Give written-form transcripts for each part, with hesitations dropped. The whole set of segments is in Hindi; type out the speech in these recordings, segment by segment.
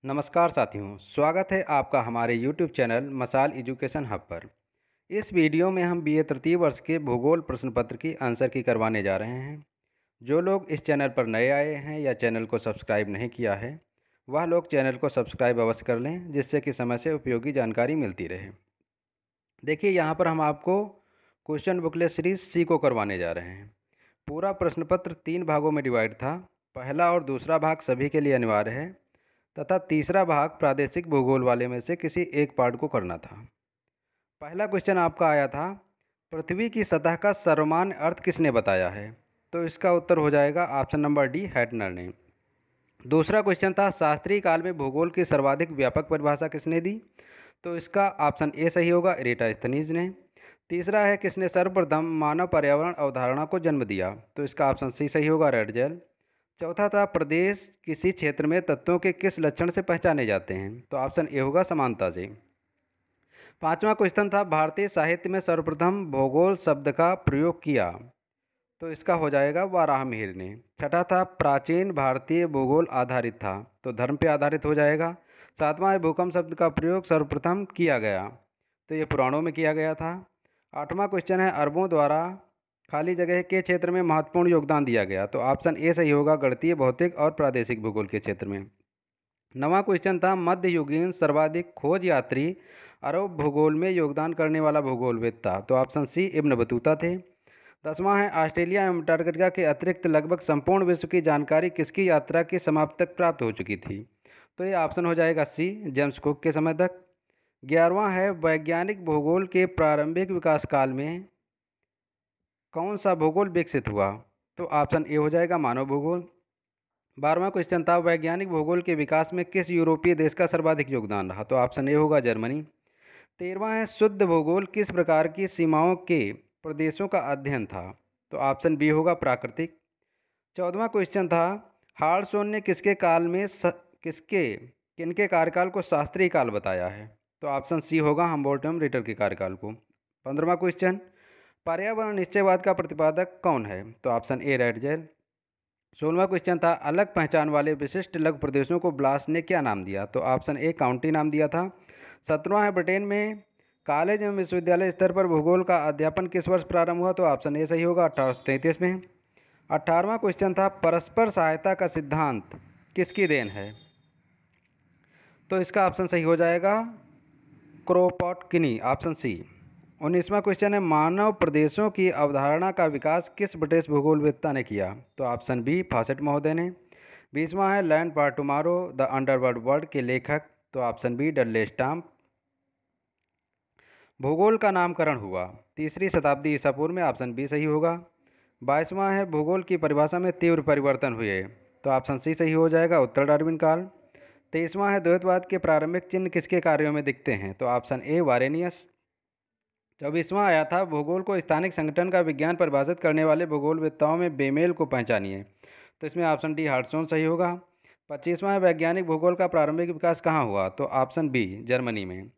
नमस्कार साथियों, स्वागत है आपका हमारे YouTube चैनल मसाल एजुकेशन हब पर। इस वीडियो में हम बीए तृतीय वर्ष के भूगोल प्रश्न पत्र की आंसर की करवाने जा रहे हैं। जो लोग इस चैनल पर नए आए हैं या चैनल को सब्सक्राइब नहीं किया है, वह लोग चैनल को सब्सक्राइब अवश्य कर लें, जिससे कि समय से उपयोगी जानकारी मिलती रहे। देखिए, यहाँ पर हम आपको क्वेश्चन बुकलेट सीरीज सी को करवाने जा रहे हैं। पूरा प्रश्न पत्र 3 भागों में डिवाइड था। पहला और दूसरा भाग सभी के लिए अनिवार्य है तथा तीसरा भाग प्रादेशिक भूगोल वाले में से किसी एक पार्ट को करना था। पहला क्वेश्चन आपका आया था, पृथ्वी की सतह का सर्वमान्य अर्थ किसने बताया है? तो इसका उत्तर हो जाएगा ऑप्शन नंबर डी, हैटनर ने। दूसरा क्वेश्चन था, शास्त्रीय काल में भूगोल की सर्वाधिक व्यापक परिभाषा किसने दी? तो इसका ऑप्शन ए सही होगा, एरेटास्थनीज ने। तीसरा है, किसने सर्वप्रथम मानव पर्यावरण अवधारणा को जन्म दिया? तो इसका ऑप्शन सी सही होगा, रेडजेल। चौथा था, प्रदेश किसी क्षेत्र में तत्वों के किस लक्षण से पहचाने जाते हैं? तो ऑप्शन ए होगा, समानता से। पांचवा क्वेश्चन था, भारतीय साहित्य में सर्वप्रथम भूगोल शब्द का प्रयोग किया? तो इसका हो जाएगा वाराहमिहिर ने। छठा था, प्राचीन भारतीय भूगोल आधारित था? तो धर्म पे आधारित हो जाएगा। सातवां है, भूकंप शब्द का प्रयोग सर्वप्रथम किया गया? तो ये पुराणों में किया गया था। आठवां क्वेश्चन है, अरबों द्वारा खाली जगह के क्षेत्र में महत्वपूर्ण योगदान दिया गया? तो ऑप्शन ए सही होगा, गणितीय, भौतिक और प्रादेशिक भूगोल के क्षेत्र में। नवां क्वेश्चन था, मध्ययुगीन सर्वाधिक खोज यात्री अरब भूगोल में योगदान करने वाला भूगोलविद था? तो ऑप्शन सी, इब्न बतूता थे। दसवां है, ऑस्ट्रेलिया एवं अंटार्कटिका के अतिरिक्त लगभग संपूर्ण विश्व की जानकारी किसकी यात्रा की समाप्ति तक प्राप्त हो चुकी थी? तो ये ऑप्शन हो जाएगा सी, जेम्स कुक के समय तक। 11वां है, वैज्ञानिक भूगोल के प्रारंभिक विकास काल में कौन सा भूगोल विकसित हुआ? तो ऑप्शन ए हो जाएगा, मानव भूगोल। 12वां क्वेश्चन था, वैज्ञानिक भूगोल के विकास में किस यूरोपीय देश का सर्वाधिक योगदान रहा? तो ऑप्शन ए होगा, जर्मनी। 13वां है, शुद्ध भूगोल किस प्रकार की सीमाओं के प्रदेशों का अध्ययन था? तो ऑप्शन बी होगा, प्राकृतिक। 14वां क्वेश्चन था, हार्डसोन ने किसके काल में किनके कार्यकाल को शास्त्रीय काल बताया है? तो ऑप्शन सी होगा, हम्बोल्ट एवं रिटर के कार्यकाल को। 15वां क्वेश्चन, पर्यावरण निश्चयवाद का प्रतिपादक कौन है? तो ऑप्शन ए, रेडजेल। 16वां क्वेश्चन था, अलग पहचान वाले विशिष्ट लघु प्रदेशों को ब्लास ने क्या नाम दिया? तो ऑप्शन ए, काउंटी नाम दिया था। 17वां है, ब्रिटेन में कॉलेज एवं विश्वविद्यालय स्तर पर भूगोल का अध्यापन किस वर्ष प्रारंभ हुआ? तो ऑप्शन ए सही होगा, 1833 में। 18वां क्वेश्चन था, परस्पर सहायता का सिद्धांत किसकी देन है? तो इसका ऑप्शन सही हो जाएगा, क्रोपोटकिनी, ऑप्शन सी। 19वां क्वेश्चन है, मानव प्रदेशों की अवधारणा का विकास किस ब्रिटिश भूगोलवेत्ता ने किया? तो ऑप्शन बी, फॉसेट महोदय ने। 20वां है, land for tomorrow the underworld world के लेखक? तो ऑप्शन बी, डडले स्टाम्प। भूगोल का नामकरण हुआ 3री शताब्दी ईसा पूर्व में? ऑप्शन बी सही होगा। 22वां है, भूगोल की परिभाषा में तीव्र परिवर्तन हुए? तो ऑप्शन सी सही हो जाएगा, उत्तर डार्विन काल। 23वां है, द्वैतवाद के प्रारंभिक चिन्ह किसके कार्यों में दिखते हैं? तो ऑप्शन ए, वारेनियस। 24वां आया था, भूगोल को स्थानिक संगठन का विज्ञान परिभाषित करने वाले भूगोलवेत्ताओं में बेमेल को पहचानिए? तो इसमें ऑप्शन डी, हार्टसोन सही होगा। 25वां है, वैज्ञानिक भूगोल का प्रारंभिक विकास कहाँ हुआ? तो ऑप्शन बी, जर्मनी में।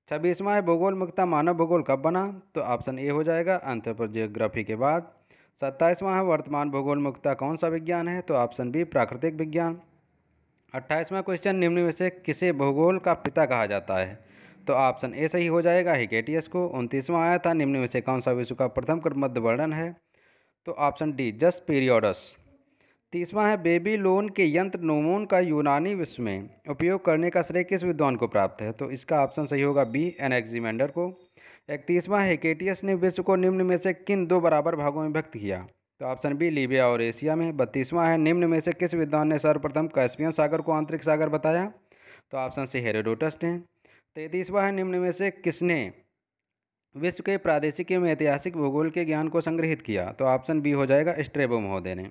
26वां है, भूगोल मुक्ता मानव भूगोल कब बना? तो ऑप्शन ए हो जाएगा, एंथ्रोपोजियोग्राफी के बाद। 27वां है, वर्तमान भूगोल मुक्ता कौन सा विज्ञान है? तो ऑप्शन बी, प्राकृतिक विज्ञान। 28वां क्वेश्चन, निम्न में से किसे भूगोल का पिता कहा जाता है? तो ऑप्शन ए सही हो जाएगा, हिकेटियस को। 29वां आया था, निम्न में से कौन सा विश्व का प्रथम क्रमबद्ध वर्णन है? तो ऑप्शन डी, जस्ट पीरियोडस। 30वां है, बेबीलोन के यंत्र नोमोन का यूनानी विश्व में उपयोग करने का श्रेय किस विद्वान को प्राप्त है? तो इसका ऑप्शन सही होगा, बी, एनेक्जिमेंडर को। 31वां है, हिकेटियस ने विश्व को निम्न में से किन दो बराबर भागों में विभक्त किया? तो ऑप्शन बी, लीबिया और एशिया में। 32वां है, निम्न में से किस विद्वान ने सर्वप्रथम कैस्पियन सागर को आंतरिक सागर बताया? तो ऑप्शन सी, हेरोडोटस ने। 33वां है, निम्न में से किसने विश्व के प्रादेशिक एवं ऐतिहासिक भूगोल के ज्ञान को संग्रहित किया? तो ऑप्शन बी हो जाएगा, स्ट्रेबो महोदय ने।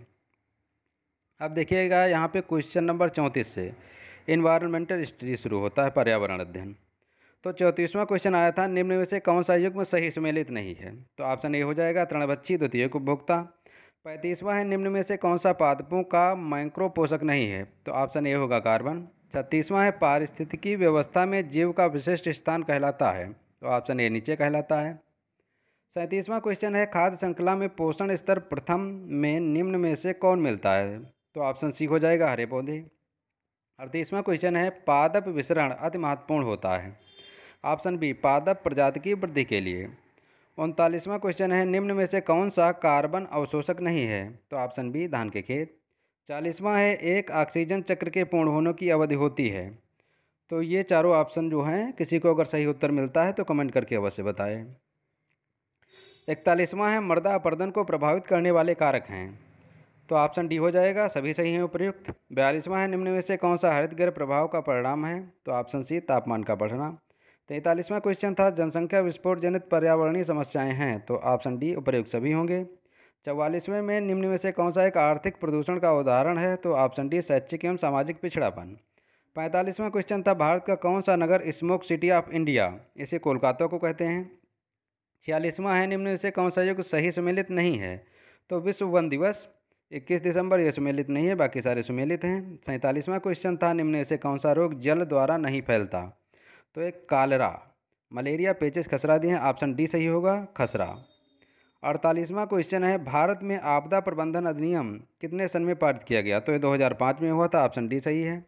अब देखिएगा यहाँ पे क्वेश्चन नंबर 34 से इन्वायरमेंटल स्टडी शुरू होता है, पर्यावरण अध्ययन। तो 34वां क्वेश्चन आया था, निम्न में से कौन सा युग्म सही सुमेलित नहीं है? तो ऑप्शन ए हो जाएगा, तृणभक्षी द्वितीयक उपभोक्ता। 35वां है, निम्न में से कौन सा पादपों का मैक्रो पोषक नहीं है? तो ऑप्शन ए होगा, कार्बन। 36वां है, पारिस्थितिकी व्यवस्था में जीव का विशिष्ट स्थान कहलाता है? तो ऑप्शन ए, नीचे कहलाता है। 37वां क्वेश्चन है, खाद्य श्रृंखला में पोषण स्तर प्रथम में निम्न में से कौन मिलता है? तो ऑप्शन सी हो जाएगा, हरे पौधे। 38वां क्वेश्चन है पादप विसरण अति महत्वपूर्ण होता है। ऑप्शन बी पादप प्रजाति की वृद्धि के लिए। 39वां क्वेश्चन है निम्न में से कौन सा कार्बन अवशोषक नहीं है? तो ऑप्शन बी धान के खेत। 40वां है एक ऑक्सीजन चक्र के पूर्ण होने की अवधि होती है। तो ये चारों ऑप्शन जो हैं, किसी को अगर सही उत्तर मिलता है तो कमेंट करके अवश्य बताएं। 41वां है मृदा अपरदन को प्रभावित करने वाले कारक हैं। तो ऑप्शन डी हो जाएगा, सभी सही हैं उपयुक्त। 42वां है निम्न में से कौन सा हरितगृह प्रभाव का परिणाम है? तो ऑप्शन सी तापमान का बढ़ना। 43वां क्वेश्चन था जनसंख्या विस्फोट जनित पर्यावरणीय समस्याएं हैं। तो ऑप्शन डी उपयुक्त सभी होंगे। 44वें में निम्न में से कौन सा एक आर्थिक प्रदूषण का उदाहरण है? तो ऑप्शन डी शैक्षिक एवं सामाजिक पिछड़ापन। 45वां क्वेश्चन था भारत का कौन सा नगर स्मोक सिटी ऑफ इंडिया, इसे कोलकाता को कहते हैं। 46वां है निम्न में से कौन सा युग सही सुमेलित नहीं है? तो विश्व वन दिवस 21 दिसंबर ये सुमेलित नहीं है, बाकी सारे सुमेलित हैं। 47वां क्वेश्चन था निम्न में से कौन सा रोग जल द्वारा नहीं फैलता? तो एक कालरा, मलेरिया, पेचिस, खसरा दिए हैं। ऑप्शन डी सही होगा, खसरा। 48वां क्वेश्चन है भारत में आपदा प्रबंधन अधिनियम कितने सन में पारित किया गया? तो ये 2005 में हुआ था। ऑप्शन डी सही है।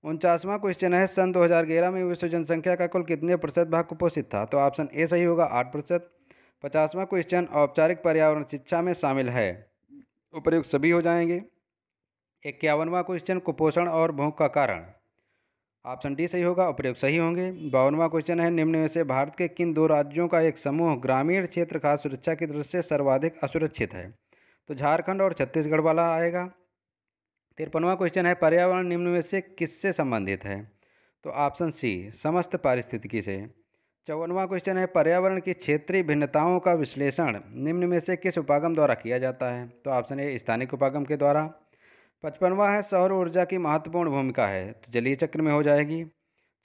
49वां क्वेश्चन है सन 2011 में विश्व जनसंख्या का कुल कितने प्रतिशत भाग कुपोषित था? तो ऑप्शन ए सही होगा, 8%। 50वां क्वेश्चन औपचारिक पर्यावरण शिक्षा में शामिल है, उपयुक्त सभी हो जाएंगे। 51वां क्वेश्चन कुपोषण और भूख का कारण, ऑप्शन डी सही होगा, उपयुक्त सही होंगे। 52वां क्वेश्चन है निम्न में से भारत के किन दो राज्यों का एक समूह ग्रामीण क्षेत्र खाद्य सुरक्षा की दृष्टि से सर्वाधिक असुरक्षित है? तो झारखंड और छत्तीसगढ़ वाला आएगा। 53वां क्वेश्चन है पर्यावरण निम्न में से किससे संबंधित है? तो ऑप्शन सी समस्त पारिस्थितिकी से। 54वां क्वेश्चन है पर्यावरण की क्षेत्रीय भिन्नताओं का विश्लेषण निम्न में से किस उपागम द्वारा किया जाता है? तो ऑप्शन ए स्थानिक उपागम के द्वारा। 55वां है सौर ऊर्जा की महत्वपूर्ण भूमिका है, तो जलीय चक्र में हो जाएगी।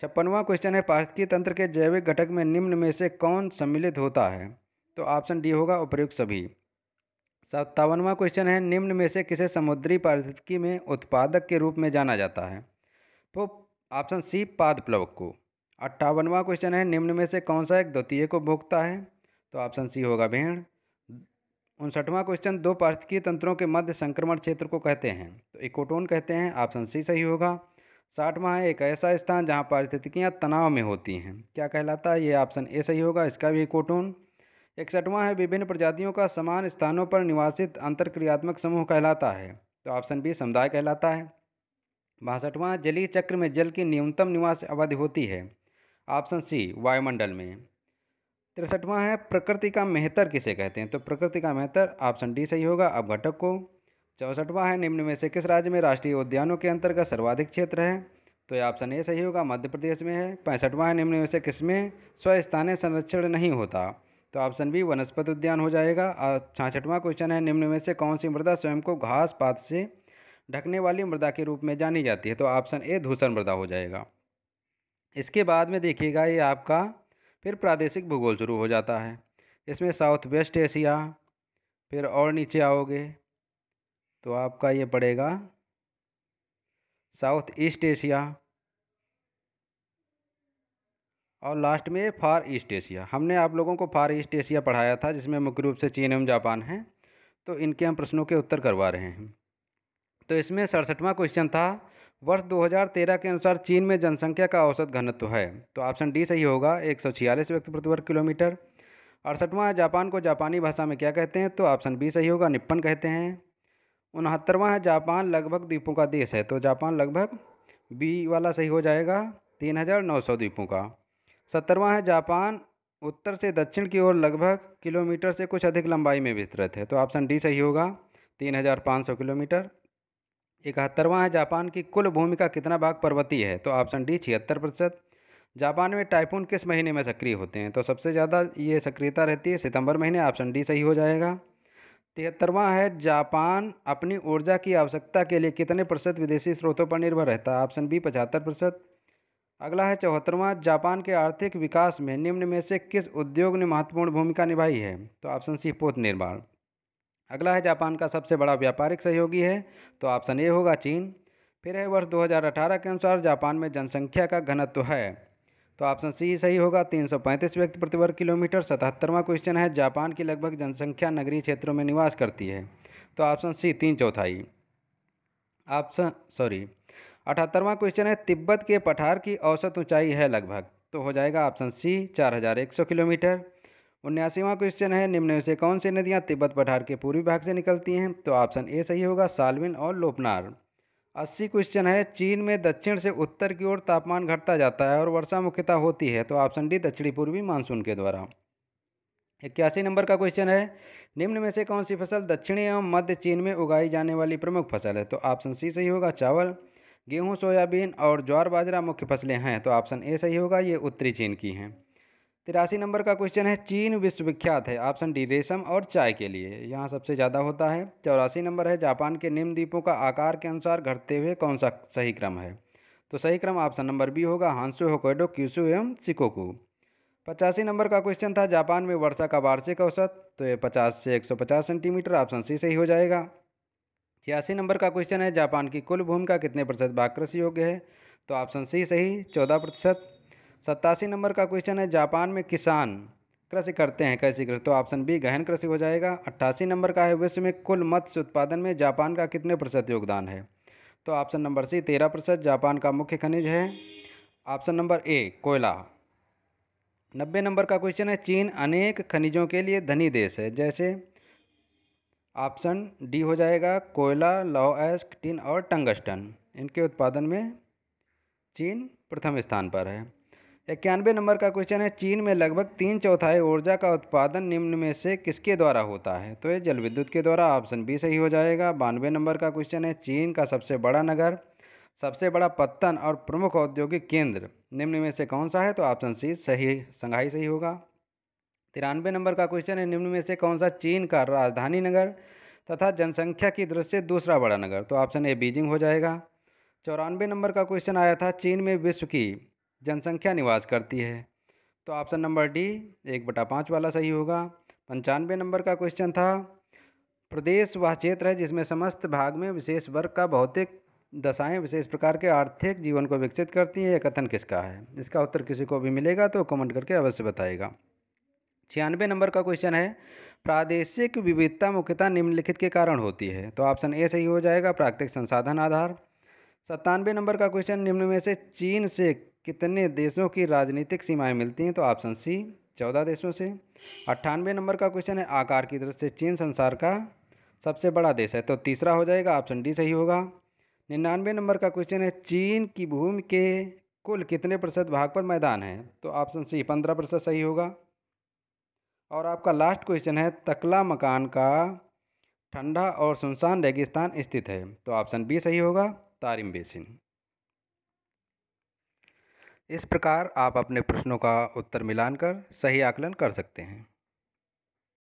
56वां क्वेश्चन है पारिस्थितिकी तंत्र के जैविक घटक में निम्न में से कौन सम्मिलित होता है? तो ऑप्शन डी होगा, उपयुक्त सभी। 57वां क्वेश्चन है निम्न में से किसे समुद्री पारिस्थितिकी में उत्पादक के रूप में जाना जाता है? तो ऑप्शन सी पाद प्लवक को। 58वां क्वेश्चन है निम्न में से कौन सा एक द्वितीय को भोगता है? तो ऑप्शन सी होगा भेड़। 59वां क्वेश्चन दो पारिस्थितिकीय तंत्रों के मध्य संक्रमण क्षेत्र को कहते हैं? तो इकोटोन कहते हैं। ऑप्शन सी सही होगा। 60वां है एक ऐसा स्थान जहां पारिस्थितिकियां तनाव में होती हैं, क्या कहलाता है? ये ऑप्शन ए सही होगा, इसका भी इकोटोन। 61वां है विभिन्न प्रजातियों का समान स्थानों पर निवासित अंतरक्रियात्मक समूह कहलाता है? तो ऑप्शन बी समुदाय कहलाता है। 62वां जलीय चक्र में जल की न्यूनतम निवास अवधि होती है? ऑप्शन सी वायुमंडल में। 63वां है प्रकृति का मेहतर किसे कहते हैं? तो प्रकृति का मेहतर ऑप्शन डी सही होगा, अपघटक को। 64वां है निम्न में से किस राज्य में राष्ट्रीय उद्यानों के अंतर्गत सर्वाधिक क्षेत्र है? तो ये ऑप्शन ए सही होगा, मध्य प्रदेश में है। 65वां है निम्न में से किसमें स्वस्थानीय संरक्षण नहीं होता? तो ऑप्शन बी वनस्पति उद्यान हो जाएगा। और 66वां क्वेश्चन है निम्न में से कौन सी मृदा स्वयं को घास पात से ढकने वाली मृदा के रूप में जानी जाती है? तो ऑप्शन ए धूसर मृदा हो जाएगा। इसके बाद में देखिएगा ये आपका फिर प्रादेशिक भूगोल शुरू हो जाता है। इसमें साउथ वेस्ट एशिया, फिर और नीचे आओगे तो आपका ये पड़ेगा साउथ ईस्ट एशिया, और लास्ट में फार ईस्ट एशिया। हमने आप लोगों को फार ईस्ट एशिया पढ़ाया था, जिसमें मुख्य रूप से चीन एवं जापान है। तो इनके हम प्रश्नों के उत्तर करवा रहे हैं। तो इसमें 67वां क्वेश्चन था वर्ष 2013 के अनुसार चीन में जनसंख्या का औसत घनत्व है? तो ऑप्शन डी सही होगा, 146 व्यक्ति प्रति वर्ग किलोमीटर। 68वां जापान को जापानी भाषा में क्या कहते हैं? तो ऑप्शन बी सही होगा, निप्पन कहते हैं। 69वां है जापान लगभग द्वीपों का देश है? तो जापान लगभग बी वाला सही हो जाएगा, 3900 द्वीपों का। 70वां है जापान उत्तर से दक्षिण की ओर लगभग किलोमीटर से कुछ अधिक लंबाई में विस्तृत है? तो ऑप्शन डी सही होगा, 3500 किलोमीटर। 71वां है जापान की कुल भूमि का कितना भाग पर्वतीय है? तो ऑप्शन डी 76%। जापान में टाइफून किस महीने में सक्रिय होते हैं? तो सबसे ज़्यादा ये सक्रियता रहती है सितंबर महीने, ऑप्शन डी सही हो जाएगा। 73वां है जापान अपनी ऊर्जा की आवश्यकता के लिए कितने प्रतिशत विदेशी स्रोतों पर निर्भर रहता है? Option B 75%। अगला है 74वां जापान के आर्थिक विकास में निम्न में से किस उद्योग ने महत्वपूर्ण भूमिका निभाई है? तो ऑप्शन सी पोत निर्माण। अगला है जापान का सबसे बड़ा व्यापारिक सहयोगी है? तो ऑप्शन ए होगा चीन। फिर है वर्ष 2018 के अनुसार जापान में जनसंख्या का घनत्व है? तो ऑप्शन सी सही होगा, 335 व्यक्ति प्रति वर्ग किलोमीटर। 77वां क्वेश्चन है जापान की लगभग जनसंख्या नगरीय क्षेत्रों में निवास करती है? तो ऑप्शन सी 3/4। 78वां क्वेश्चन है तिब्बत के पठार की औसत ऊंचाई है लगभग, तो हो जाएगा ऑप्शन सी 4100 किलोमीटर। 79वां क्वेश्चन है निम्न में से कौन सी नदियां तिब्बत पठार के पूर्वी भाग से निकलती हैं, तो ऑप्शन ए सही होगा साल्विन और लोपनार। 80 क्वेश्चन है चीन में दक्षिण से उत्तर की ओर तापमान घटता जाता है और वर्षा मुख्यतः होती है, तो ऑप्शन डी दक्षिणी पूर्वी मानसून के द्वारा। 81 नंबर का क्वेश्चन है निम्न में से कौन सी फसल दक्षिणी एवं मध्य चीन में उगाई जाने वाली प्रमुख फसल है, तो ऑप्शन सी सही होगा चावल। गेहूं, सोयाबीन और ज्वार बाजरा मुख्य फसलें हैं, तो ऑप्शन ए सही होगा, ये उत्तरी चीन की हैं। 83 नंबर का क्वेश्चन है चीन विश्वविख्यात है, ऑप्शन डी रेशम और चाय के लिए, यहाँ सबसे ज़्यादा होता है। 84 नंबर है जापान के निम्न द्वीपों का आकार के अनुसार घटते हुए कौन सा सही क्रम है, तो सही क्रम ऑप्शन नंबर बी होगा हांसू, होक्काइडो, क्यूशू एवं शिकोकू। 85 नंबर का क्वेश्चन था जापान में वर्षा का वार्षिक औसत, तो ये 50 से 150 सेंटीमीटर, ऑप्शन सी सही हो जाएगा। 86 नंबर का क्वेश्चन है जापान की कुल भूमि का कितने प्रतिशत भाग कृषि योग्य है, तो ऑप्शन सी सही 14%। 87 नंबर का क्वेश्चन है जापान में किसान कृषि करते हैं कैसी कृषि, तो ऑप्शन बी गहन कृषि हो जाएगा। 88 नंबर का है विश्व में कुल मत्स्य उत्पादन में जापान का कितने प्रतिशत योगदान है, तो ऑप्शन नंबर सी 13%। जापान का मुख्य खनिज है ऑप्शन नंबर ए कोयला। 90 नंबर का क्वेश्चन है चीन अनेक खनिजों के लिए धनी देश है, जैसे ऑप्शन डी हो जाएगा कोयला, लौह अयस्क, टिन और टंगस्टन, इनके उत्पादन में चीन प्रथम स्थान पर है। 91 नंबर का क्वेश्चन है चीन में लगभग 3/4 ऊर्जा का उत्पादन निम्न में से किसके द्वारा होता है, तो ये जल विद्युत के द्वारा, ऑप्शन बी सही हो जाएगा। 92 नंबर का क्वेश्चन है चीन का सबसे बड़ा नगर, सबसे बड़ा पत्तन और प्रमुख औद्योगिक केंद्र निम्न में से कौन सा है, तो ऑप्शन सी सही संघाई सही होगा। 93 नंबर का क्वेश्चन है निम्न में से कौन सा चीन का राजधानी नगर तथा जनसंख्या की दृष्टि से दूसरा बड़ा नगर, तो ऑप्शन ए बीजिंग हो जाएगा। 94 नंबर का क्वेश्चन आया था चीन में विश्व की जनसंख्या निवास करती है, तो ऑप्शन नंबर डी 1/5 वाला सही होगा। 95 नंबर का क्वेश्चन था प्रदेश वह क्षेत्र है जिसमें समस्त भाग में विशेष वर्ग का भौतिक दशाएं विशेष प्रकार के आर्थिक जीवन को विकसित करती हैं, यह कथन किसका है, इसका उत्तर किसी को भी मिलेगा तो कमेंट करके अवश्य बताएगा। 96 नंबर का क्वेश्चन है प्रादेशिक विविधता मुख्यतः निम्नलिखित के कारण होती है, तो ऑप्शन ए सही हो जाएगा प्राकृतिक संसाधन आधार। 97 नंबर का क्वेश्चन निम्न में से चीन से कितने देशों की राजनीतिक सीमाएं मिलती हैं, तो ऑप्शन सी 14 देशों से। 98 नंबर का क्वेश्चन है आकार की दृष्टि से चीन संसार का सबसे बड़ा देश है, तो तीसरा हो जाएगा, ऑप्शन डी सही होगा। 99 नंबर का क्वेश्चन है चीन की भूमि के कुल कितने प्रतिशत भाग पर मैदान है, तो ऑप्शन सी 15% सही होगा। और आपका लास्ट क्वेश्चन है तकला मकान का ठंडा और सुनसान रेगिस्तान स्थित है, तो ऑप्शन बी सही होगा तारिम बेसिन। इस प्रकार आप अपने प्रश्नों का उत्तर मिलान कर सही आकलन कर सकते हैं।